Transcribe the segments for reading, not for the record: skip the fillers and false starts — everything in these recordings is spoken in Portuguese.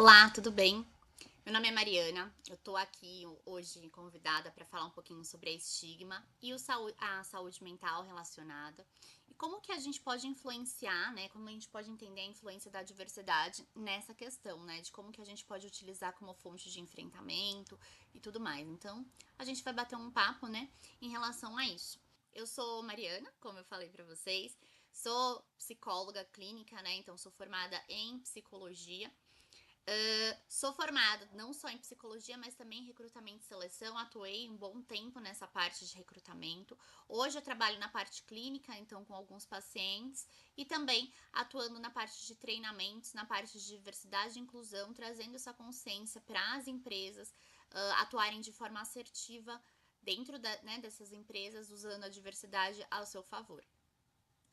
Olá, tudo bem? Meu nome é Mariana, eu tô aqui hoje convidada para falar um pouquinho sobre a estigma e a saúde mental relacionada e como que a gente pode influenciar, né? Como a gente pode entender a influência da diversidade nessa questão, né? De como que a gente pode utilizar como fonte de enfrentamento e tudo mais. Então, a gente vai bater um papo, né, em relação a isso. Eu sou Mariana, como eu falei para vocês, sou psicóloga clínica, né? Então, sou formada em psicologia. Sou formada não só em psicologia, mas também em recrutamento e seleção. Atuei um bom tempo nessa parte de recrutamento. Hoje eu trabalho na parte clínica, então com alguns pacientes, e também atuando na parte de treinamentos, na parte de diversidade e inclusão, trazendo essa consciência para as empresas atuarem de forma assertiva dentro dessas empresas, usando a diversidade ao seu favor.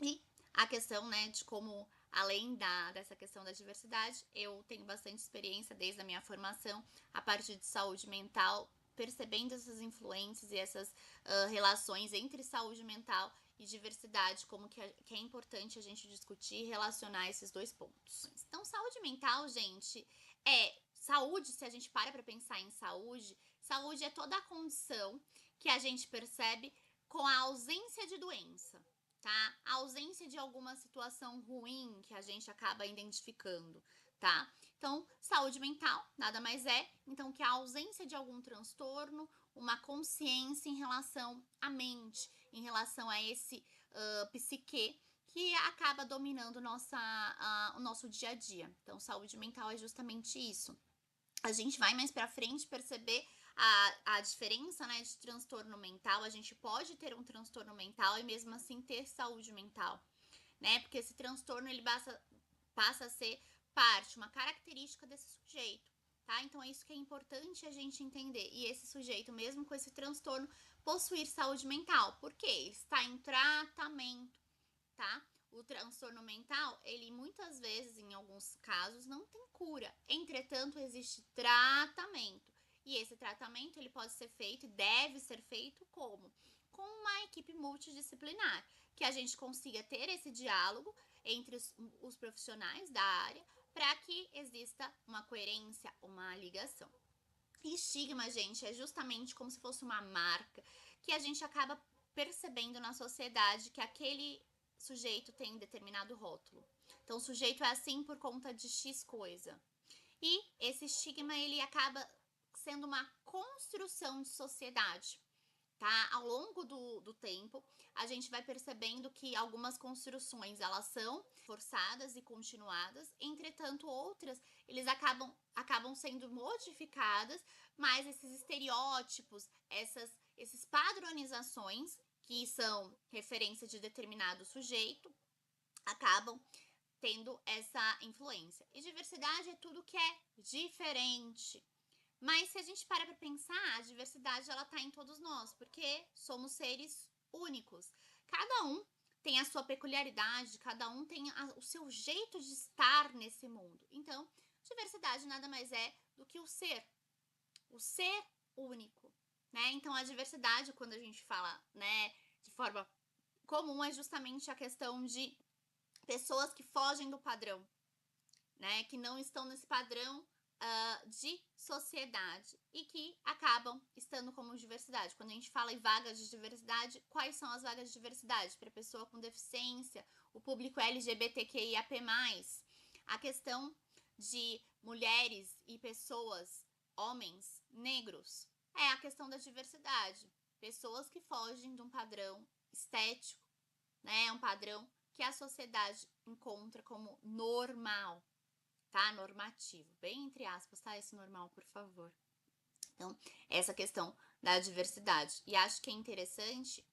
E a questão, né, de como, além dessa questão da diversidade, eu tenho bastante experiência desde a minha formação, a parte de saúde mental, percebendo essas influências e essas relações entre saúde mental e diversidade, como que é importante a gente discutir e relacionar esses dois pontos. Então, saúde mental, gente, é saúde, se a gente para pensar em saúde, saúde é toda a condição que a gente percebe com a ausência de doença, tá? A ausência de alguma situação ruim que a gente acaba identificando, tá? Então, saúde mental nada mais é, então, que a ausência de algum transtorno, uma consciência em relação à mente, em relação a esse psique que acaba dominando o nosso dia a dia. Então, saúde mental é justamente isso. A gente vai mais pra frente perceber a diferença, né, de transtorno mental. A gente pode ter um transtorno mental e mesmo assim ter saúde mental, né? Porque esse transtorno ele passa a ser parte, uma característica desse sujeito, tá? Então é isso que é importante a gente entender. E esse sujeito, mesmo com esse transtorno, possuir saúde mental, porque ele está em tratamento, tá? O transtorno mental, ele muitas vezes, em alguns casos, não tem cura. Entretanto, existe tratamento. E esse tratamento, ele pode ser feito e deve ser feito como? Com uma equipe multidisciplinar, que a gente consiga ter esse diálogo entre os profissionais da área para que exista uma coerência, uma ligação. E estigma, gente, é justamente como se fosse uma marca que a gente acaba percebendo na sociedade que aquele sujeito tem determinado rótulo. Então, o sujeito é assim por conta de X coisa. E esse estigma, ele acaba sendo uma construção de sociedade, tá? Ao longo do tempo, a gente vai percebendo que algumas construções elas são forçadas e continuadas, entretanto outras eles acabam sendo modificadas, mas esses estereótipos, esses padronizações que são referência de determinado sujeito, acabam tendo essa influência. E diversidade é tudo que é diferente. Mas se a gente para pensar, a diversidade ela tá em todos nós, porque somos seres únicos. Cada um tem a sua peculiaridade, cada um tem o seu jeito de estar nesse mundo. Então, diversidade nada mais é do que o ser único, né? Então, a diversidade, quando a gente fala, né, de forma comum, é justamente a questão de pessoas que fogem do padrão, né, que não estão nesse padrão de sociedade e que acabam estando como diversidade. Quando a gente fala em vagas de diversidade, quais são as vagas de diversidade? Para pessoa com deficiência, o público LGBTQIAP+, a questão de mulheres e pessoas, homens, negros, é a questão da diversidade. Pessoas que fogem de um padrão estético, né, um padrão que a sociedade encontra como normal, tá? Normativo, bem entre aspas, tá? Esse normal, por favor. Então, essa questão da diversidade. E acho que é interessante,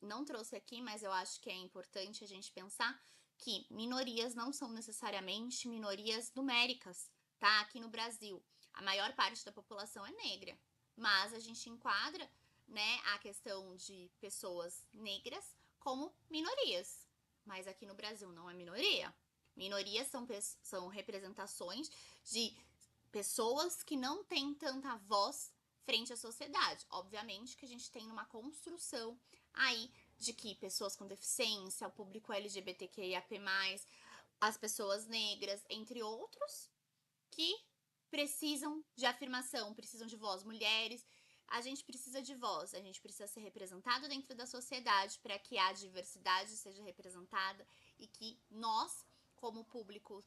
não trouxe aqui, mas eu acho que é importante a gente pensar que minorias não são necessariamente minorias numéricas, tá? Aqui no Brasil, a maior parte da população é negra, mas a gente enquadra, né, a questão de pessoas negras como minorias. Mas aqui no Brasil não é minoria. Minorias são representações de pessoas que não têm tanta voz frente à sociedade. Obviamente que a gente tem uma construção aí de que pessoas com deficiência, o público LGBTQIAP+, as pessoas negras, entre outros, que precisam de afirmação, precisam de voz. Mulheres, a gente precisa de voz, a gente precisa ser representado dentro da sociedade para que a diversidade seja representada e que nós, como público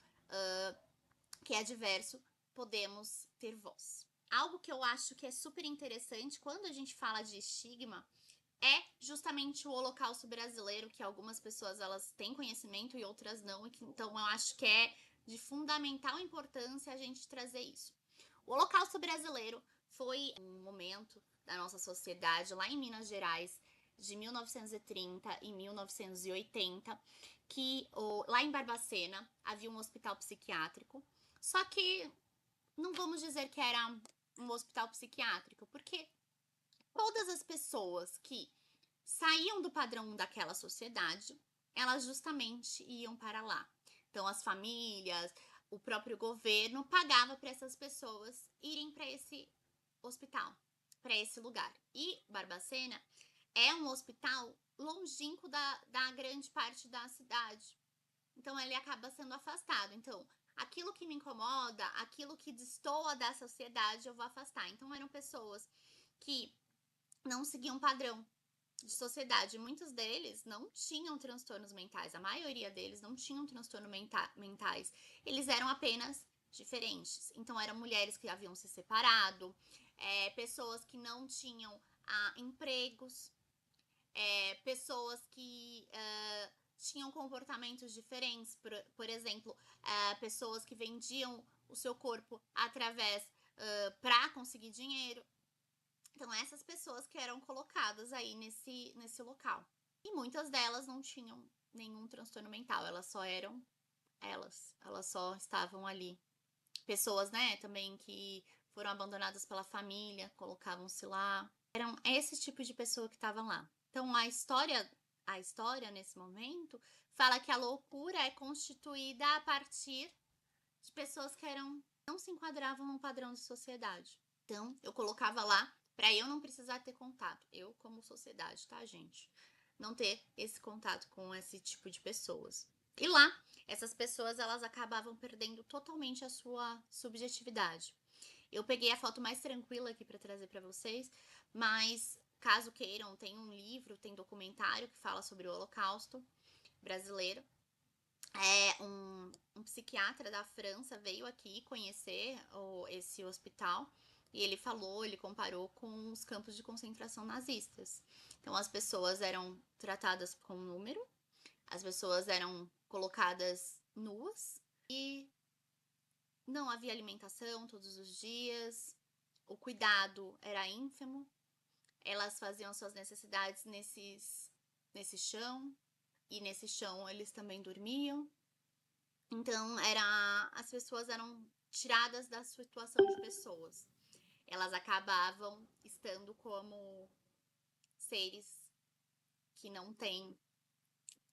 que é diverso, podemos ter voz. Algo que eu acho que é super interessante quando a gente fala de estigma é justamente o Holocausto brasileiro, que algumas pessoas elas têm conhecimento e outras não, então eu acho que é de fundamental importância a gente trazer isso. O Holocausto brasileiro foi um momento da nossa sociedade lá em Minas Gerais, de 1930 e 1980, que lá em Barbacena havia um hospital psiquiátrico, só que não vamos dizer que era um hospital psiquiátrico, porque todas as pessoas que saíam do padrão daquela sociedade, elas justamente iam para lá. Então, as famílias, o próprio governo pagava para essas pessoas irem para esse hospital, para esse lugar. E Barbacena é um hospital longínquo da grande parte da cidade. Então, ele acaba sendo afastado. Então, aquilo que me incomoda, aquilo que destoa da sociedade, eu vou afastar. Então, eram pessoas que não seguiam padrão de sociedade. Muitos deles não tinham transtornos mentais. A maioria deles não tinham transtornos mentais. Eles eram apenas diferentes. Então, eram mulheres que haviam se separado, pessoas que não tinham empregos, pessoas que tinham comportamentos diferentes. Por exemplo, pessoas que vendiam o seu corpo através para conseguir dinheiro. Então, essas pessoas que eram colocadas aí nesse local. E muitas delas não tinham nenhum transtorno mental, elas só eram elas só estavam ali. Pessoas, né, também que foram abandonadas pela família, colocavam-se lá. Eram esse tipo de pessoa que estavam lá. Então, a história nesse momento fala que a loucura é constituída a partir de pessoas que não se enquadravam num padrão de sociedade. Então, eu colocava lá para eu não precisar ter contato. Eu, como sociedade, tá, gente? Não ter esse contato com esse tipo de pessoas. E lá, essas pessoas, elas acabavam perdendo totalmente a sua subjetividade. Eu peguei a foto mais tranquila aqui para trazer para vocês, mas caso queiram, tem um livro, tem documentário que fala sobre o Holocausto brasileiro. Um psiquiatra da França veio aqui conhecer esse hospital e ele comparou com os campos de concentração nazistas. Então, as pessoas eram tratadas com número, as pessoas eram colocadas nuas e não havia alimentação todos os dias, o cuidado era ínfimo, elas faziam suas necessidades nesse chão e nesse chão eles também dormiam. Então, as pessoas eram tiradas da situação de pessoas. Elas acabavam estando como seres que não têm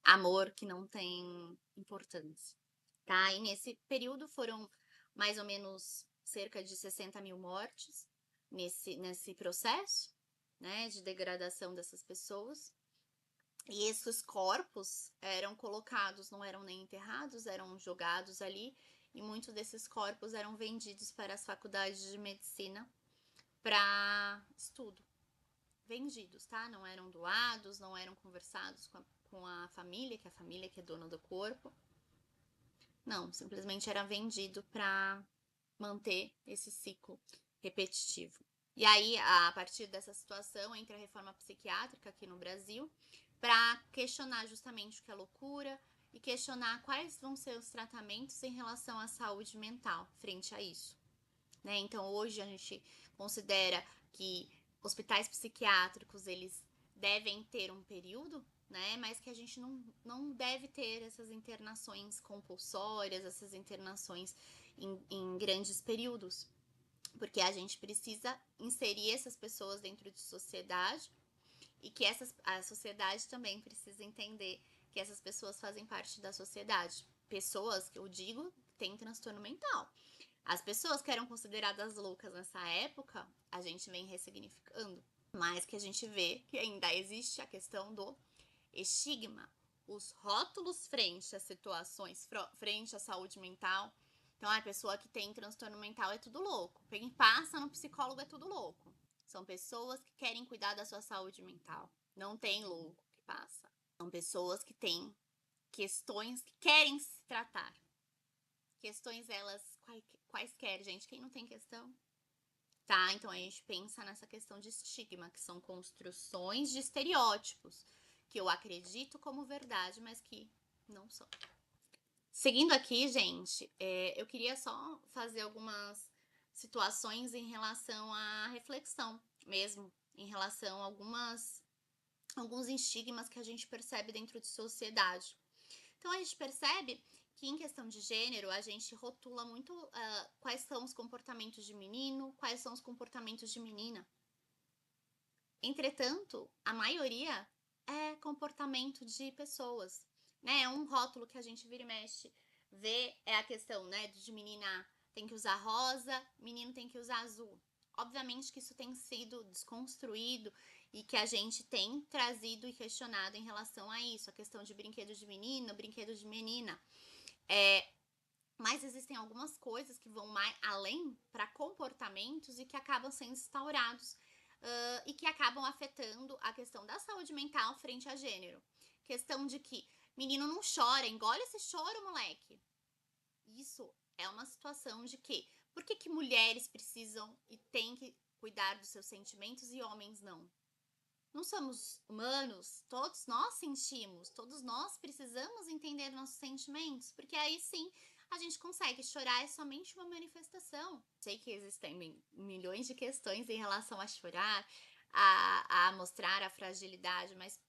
amor, que não têm importância, tá? E nesse período foram mais ou menos cerca de 60 mil mortes nesse processo, né, de degradação dessas pessoas. E esses corpos eram colocados, não eram nem enterrados, eram jogados ali, e muitos desses corpos eram vendidos para as faculdades de medicina para estudo. Vendidos, tá? Não eram doados, não eram conversados com a família, que é a família que é dona do corpo. Não, simplesmente era vendido para manter esse ciclo repetitivo. E aí, a partir dessa situação, entra a reforma psiquiátrica aqui no Brasil, para questionar justamente o que é loucura e questionar quais vão ser os tratamentos em relação à saúde mental frente a isso, né? Então, hoje a gente considera que hospitais psiquiátricos, eles devem ter um período, né? Mas que a gente não deve ter essas internações compulsórias, essas internações em grandes períodos, porque a gente precisa inserir essas pessoas dentro de sociedade e que a sociedade também precisa entender que essas pessoas fazem parte da sociedade. Pessoas, que eu digo, têm transtorno mental. As pessoas que eram consideradas loucas nessa época, a gente vem ressignificando. Mas que a gente vê que ainda existe a questão do estigma, os rótulos frente às situações, frente à saúde mental. Então, a pessoa que tem transtorno mental é tudo louco. Quem passa no psicólogo é tudo louco. São pessoas que querem cuidar da sua saúde mental. Não tem louco que passa. São pessoas que têm questões que querem se tratar. Questões elas quaisquer, gente. Quem não tem questão? Tá? Então a gente pensa nessa questão de estigma, que são construções de estereótipos, que eu acredito como verdade, mas que não são. Seguindo aqui, gente, eu queria só fazer algumas situações em relação à reflexão mesmo, em relação a alguns estigmas que a gente percebe dentro de sociedade. Então, a gente percebe que em questão de gênero, a gente rotula muito quais são os comportamentos de menino, quais são os comportamentos de menina. Entretanto, a maioria é comportamento de pessoas, né? É um rótulo que a gente vira e mexe, vê, é a questão, né, de menina tem que usar rosa, menino tem que usar azul. Obviamente que isso tem sido desconstruído e que a gente tem trazido e questionado em relação a isso, a questão de brinquedo de menino, brinquedo de menina. Mas existem algumas coisas que vão mais além para comportamentos e que acabam sendo instaurados e que acabam afetando a questão da saúde mental frente a gênero. Questão de que menino não chora, engole esse choro, moleque. Isso é uma situação de que por que mulheres precisam e têm que cuidar dos seus sentimentos e homens não? Não somos humanos, todos nós sentimos, todos nós precisamos entender nossos sentimentos, porque aí sim a gente consegue. Chorar é somente uma manifestação. Sei que existem milhões de questões em relação a chorar, a mostrar a fragilidade, mas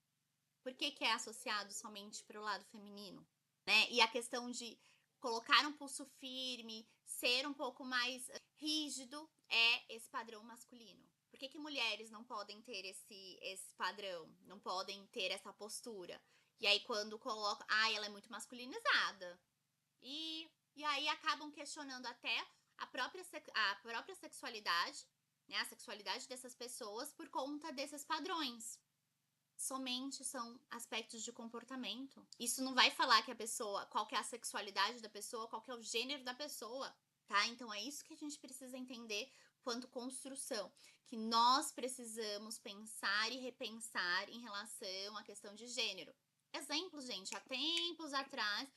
por que é associado somente para o lado feminino? Né? E a questão de colocar um pulso firme, ser um pouco mais rígido, é esse padrão masculino. Por que mulheres não podem ter esse padrão? Não podem ter essa postura? E aí quando coloca, ela é muito masculinizada. E aí acabam questionando até a própria sexualidade, né? A sexualidade dessas pessoas por conta desses padrões. Somente são aspectos de comportamento. Isso não vai falar que a pessoa, qual que é a sexualidade da pessoa, qual que é o gênero da pessoa, tá? Então é isso que a gente precisa entender quanto construção, que nós precisamos pensar e repensar em relação à questão de gênero. Exemplo, gente, há tempos atrás,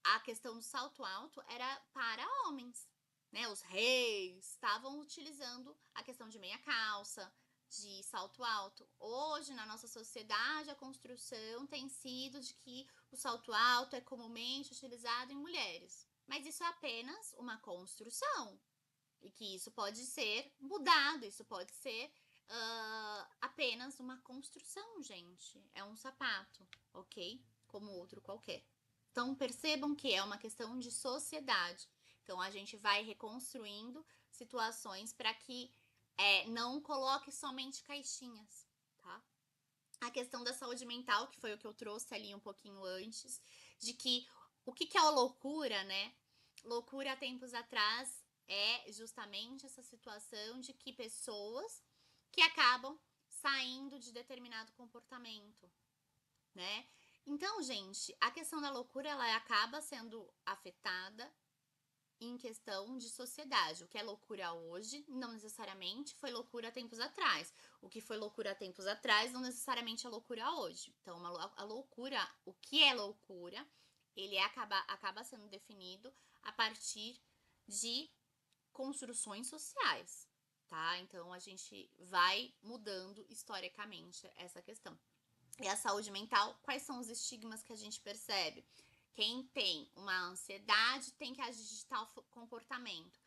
a questão do salto alto era para homens, né? Os reis estavam utilizando a questão de meia calça, de salto alto. Hoje, na nossa sociedade, a construção tem sido de que o salto alto é comumente utilizado em mulheres. Mas isso é apenas uma construção. E que isso pode ser mudado, isso pode ser apenas uma construção, gente. É um sapato, ok? Como outro qualquer. Então, percebam que é uma questão de sociedade. Então, a gente vai reconstruindo situações para que não coloque somente caixinhas, tá? A questão da saúde mental, que foi o que eu trouxe ali um pouquinho antes, de que o que é a loucura, né? Loucura há tempos atrás é justamente essa situação de que pessoas que acabam saindo de determinado comportamento, né? Então, gente, a questão da loucura, ela acaba sendo afetada em questão de sociedade. O que é loucura hoje, não necessariamente foi loucura há tempos atrás. O que foi loucura há tempos atrás, não necessariamente é loucura hoje. Então, a loucura, o que é loucura, ele acaba sendo definido a partir de construções sociais, tá? Então, a gente vai mudando historicamente essa questão. E a saúde mental, quais são os estigmas que a gente percebe? Quem tem uma ansiedade tem que agir de tal comportamento.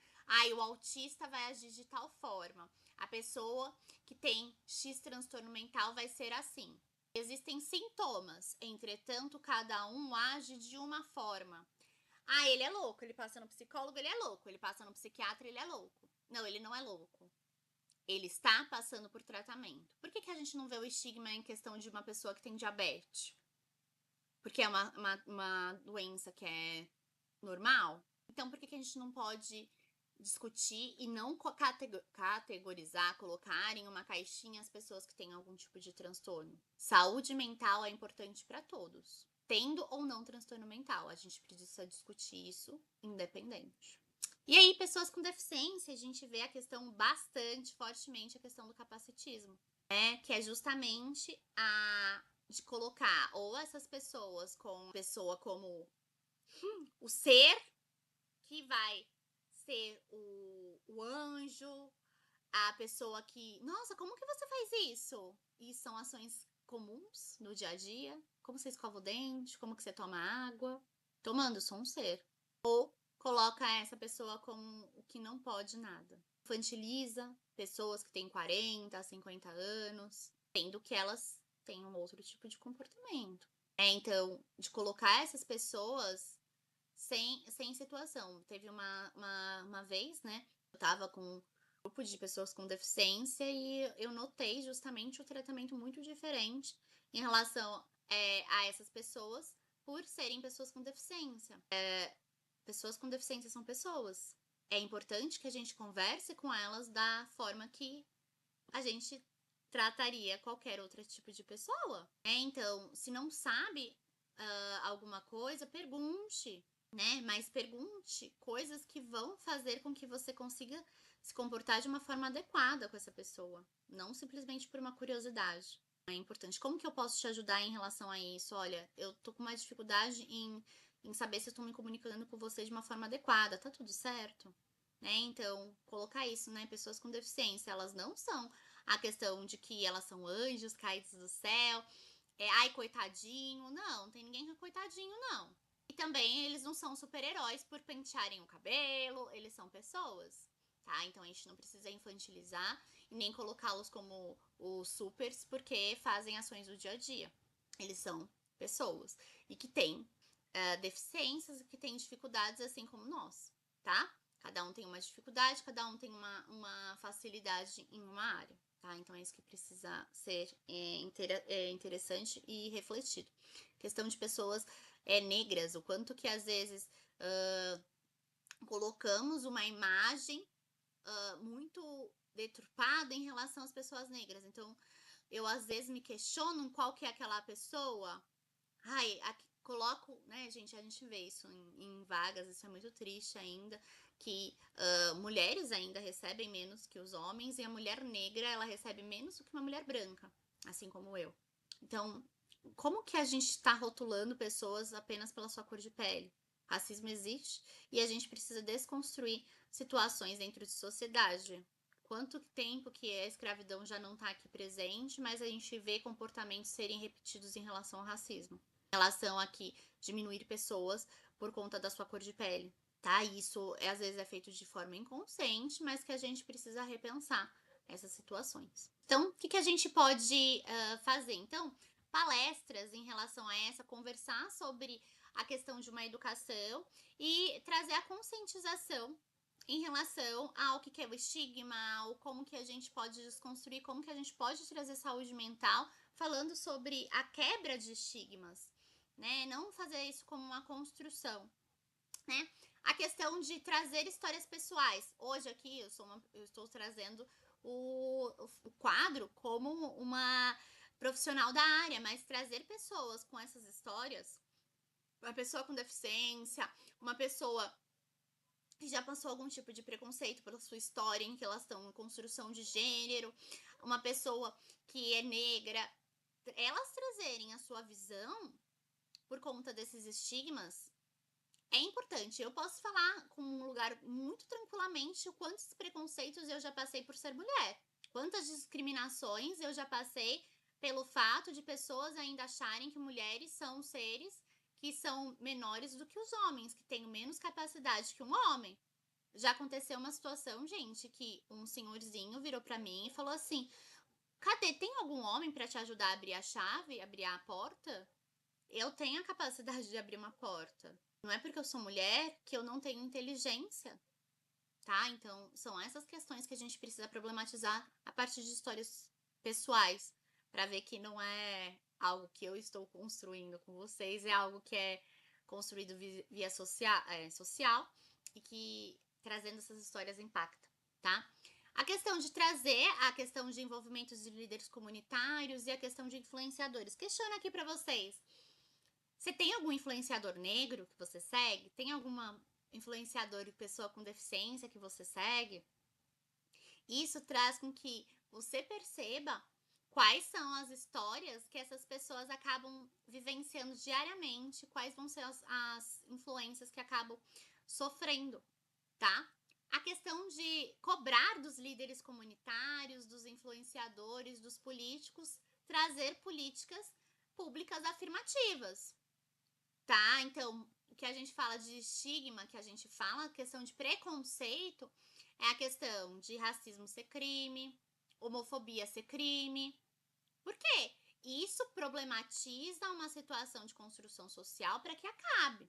O autista vai agir de tal forma. A pessoa que tem X transtorno mental vai ser assim. Existem sintomas, entretanto, cada um age de uma forma. Ele é louco, ele passa no psicólogo, ele é louco. Ele passa no psiquiatra, ele é louco. Não, ele não é louco. Ele está passando por tratamento. Por que a gente não vê o estigma em questão de uma pessoa que tem diabetes? Porque é uma doença que é normal? Então, por que a gente não pode discutir e não categorizar, colocar em uma caixinha as pessoas que têm algum tipo de transtorno? Saúde mental é importante para todos. Tendo ou não transtorno mental, a gente precisa discutir isso independente. E aí, pessoas com deficiência, a gente vê a questão bastante fortemente, a questão do capacitismo, né? Que é justamente a de colocar ou essas pessoas com pessoa como o ser que vai ser o anjo, a pessoa que, nossa, como que você faz isso? E são ações comuns no dia a dia. Como você escova o dente, como que você toma água. Tomando, sou um ser. Ou coloca essa pessoa como o que não pode nada. Infantiliza pessoas que têm 40, 50 anos, sendo que elas têm um outro tipo de comportamento. Então, de colocar essas pessoas sem situação. Teve uma vez, né? Eu tava com um grupo de pessoas com deficiência e eu notei justamente o tratamento muito diferente em relação a essas pessoas por serem pessoas com deficiência. Pessoas com deficiência são pessoas. É importante que a gente converse com elas da forma que a gente trataria qualquer outro tipo de pessoa. Então, se não sabe alguma coisa, pergunte, né? Mas pergunte coisas que vão fazer com que você consiga se comportar de uma forma adequada com essa pessoa, não simplesmente por uma curiosidade. É importante. Como que eu posso te ajudar em relação a isso? Olha, eu tô com uma dificuldade em saber se eu tô me comunicando com você de uma forma adequada. Tá tudo certo? Né? Então, colocar isso, né? Pessoas com deficiência, elas não são a questão de que elas são anjos caídos do céu, ai, coitadinho. Não, tem ninguém que é coitadinho, não. E também eles não são super-heróis por pentearem o cabelo, eles são pessoas, tá? Então a gente não precisa infantilizar e nem colocá-los como os supers porque fazem ações do dia a dia. Eles são pessoas e que têm deficiências e que têm dificuldades assim como nós, tá? Cada um tem uma dificuldade, cada um tem uma facilidade em uma área, tá? Então é isso que precisa ser interessante e refletido. Questão de pessoas negras, o quanto que às vezes colocamos uma imagem muito deturpada em relação às pessoas negras. Então, eu às vezes me questiono qual que é aquela pessoa. Ai, aqui, coloco, né, gente? A gente vê isso em vagas, isso é muito triste ainda. Que mulheres ainda recebem menos que os homens e a mulher negra ela recebe menos do que uma mulher branca, assim como eu. Então, como que a gente está rotulando pessoas apenas pela sua cor de pele? Racismo existe e a gente precisa desconstruir situações dentro de sociedade. Quanto tempo que a escravidão já não está aqui presente, mas a gente vê comportamentos serem repetidos em relação ao racismo. Em relação a que diminuir pessoas por conta da sua cor de pele, tá? Isso às vezes é feito de forma inconsciente, mas que a gente precisa repensar essas situações. Então, o que a gente pode fazer? Então, palestras em relação a essa, conversar sobre a questão de uma educação e trazer a conscientização em relação ao que é o estigma, ou como que a gente pode desconstruir, como que a gente pode trazer saúde mental, falando sobre a quebra de estigmas, né? Não fazer isso como uma construção, né? A questão de trazer histórias pessoais. Hoje aqui eu estou trazendo o quadro como uma profissional da área, mas trazer pessoas com essas histórias, uma pessoa com deficiência, uma pessoa que já passou algum tipo de preconceito pela sua história em relação à construção de gênero, uma pessoa que é negra, elas trazerem a sua visão por conta desses estigmas é importante. Eu posso falar com um lugar muito tranquilamente o quantos preconceitos eu já passei por ser mulher, quantas discriminações eu já passei pelo fato de pessoas ainda acharem que mulheres são seres que são menores do que os homens, que têm menos capacidade que um homem. Já aconteceu uma situação, gente, que um senhorzinho virou para mim e falou assim: cadê? Tem algum homem para te ajudar a abrir a chave, abrir a porta? Eu tenho a capacidade de abrir uma porta. Não é porque eu sou mulher que eu não tenho inteligência, tá? Então, são essas questões que a gente precisa problematizar a partir de histórias pessoais, para ver que não é algo que eu estou construindo com vocês, é algo que é construído via social e que trazendo essas histórias impacta, tá? A questão de trazer a questão de envolvimentos de líderes comunitários e a questão de influenciadores. Questiono aqui para vocês. Você tem algum influenciador negro que você segue? Tem alguma influenciador e pessoa com deficiência que você segue, isso traz com que você perceba quais são as histórias que essas pessoas acabam vivenciando diariamente, quais vão ser as influências que acabam sofrendo, tá? A questão de cobrar dos líderes comunitários, dos influenciadores, dos políticos, trazer políticas públicas afirmativas, tá? Então, o que a gente fala de estigma, que a gente fala, a questão de preconceito, é a questão de racismo ser crime, homofobia ser crime. Por quê? Isso problematiza uma situação de construção social para que acabe,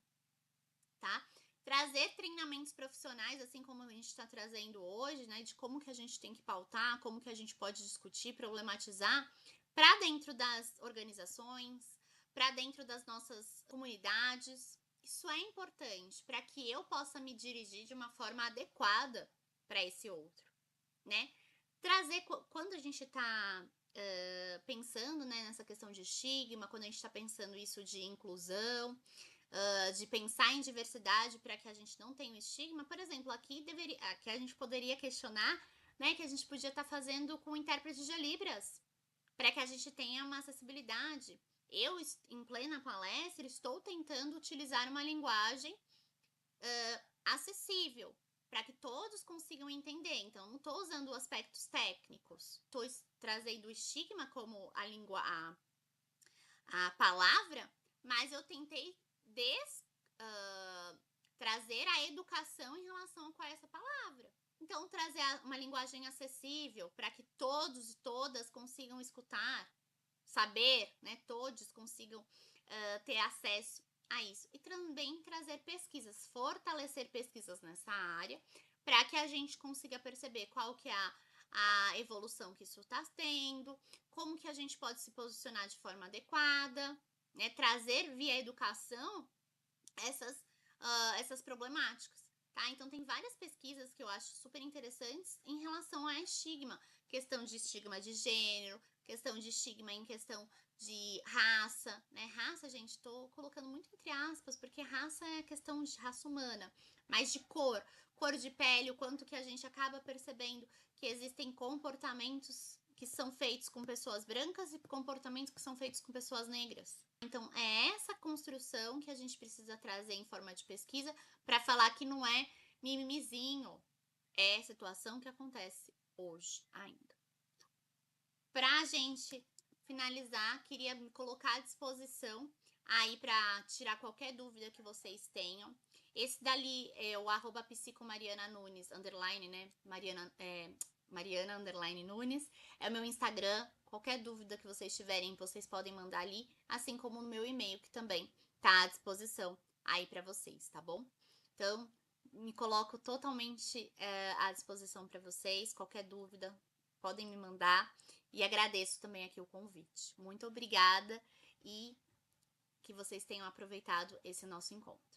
tá? Trazer treinamentos profissionais, assim como a gente está trazendo hoje, né, de como que a gente tem que pautar, como que a gente pode discutir, problematizar, para dentro das organizações, para dentro das nossas comunidades. Isso é importante para que eu possa me dirigir de uma forma adequada para esse outro, né? Trazer, quando a gente está pensando, né, nessa questão de estigma, quando a gente está pensando isso de inclusão, de pensar em diversidade para que a gente não tenha o estigma, por exemplo, aqui a gente poderia questionar, né, que a gente podia estar fazendo com intérprete de Libras, para que a gente tenha uma acessibilidade. Eu, em plena palestra, estou tentando utilizar uma linguagem acessível, para que todos consigam entender. Então, não estou usando aspectos técnicos, estou trazendo o estigma como a palavra, mas eu tentei trazer a educação em relação a qual é essa palavra. Então, trazer uma linguagem acessível para que todos e todas consigam escutar, saber, né? Todos consigam ter acesso a isso. E também trazer pesquisas, fortalecer pesquisas nessa área, para que a gente consiga perceber qual que é a evolução que isso está tendo, como que a gente pode se posicionar de forma adequada, né? Trazer via educação essas problemáticas, tá? Então tem várias pesquisas que eu acho super interessantes em relação a estigma, questão de estigma de gênero, questão de estigma em questão de raça, né? Raça, gente, tô colocando muito entre aspas, porque raça é questão de raça humana, mas de cor de pele, o quanto que a gente acaba percebendo que existem comportamentos que são feitos com pessoas brancas e comportamentos que são feitos com pessoas negras. Então, é essa construção que a gente precisa trazer em forma de pesquisa para falar que não é mimimizinho, é situação que acontece hoje ainda. Para a gente finalizar, queria me colocar à disposição aí para tirar qualquer dúvida que vocês tenham. Esse dali é o @psicomariananunes, underline, né? Mariana underline Nunes. É o meu Instagram. Qualquer dúvida que vocês tiverem, vocês podem mandar ali, assim como no meu e-mail, que também tá à disposição aí para vocês, tá bom? Então, me coloco totalmente à disposição para vocês. Qualquer dúvida, podem me mandar. E agradeço também aqui o convite. Muito obrigada e que vocês tenham aproveitado esse nosso encontro.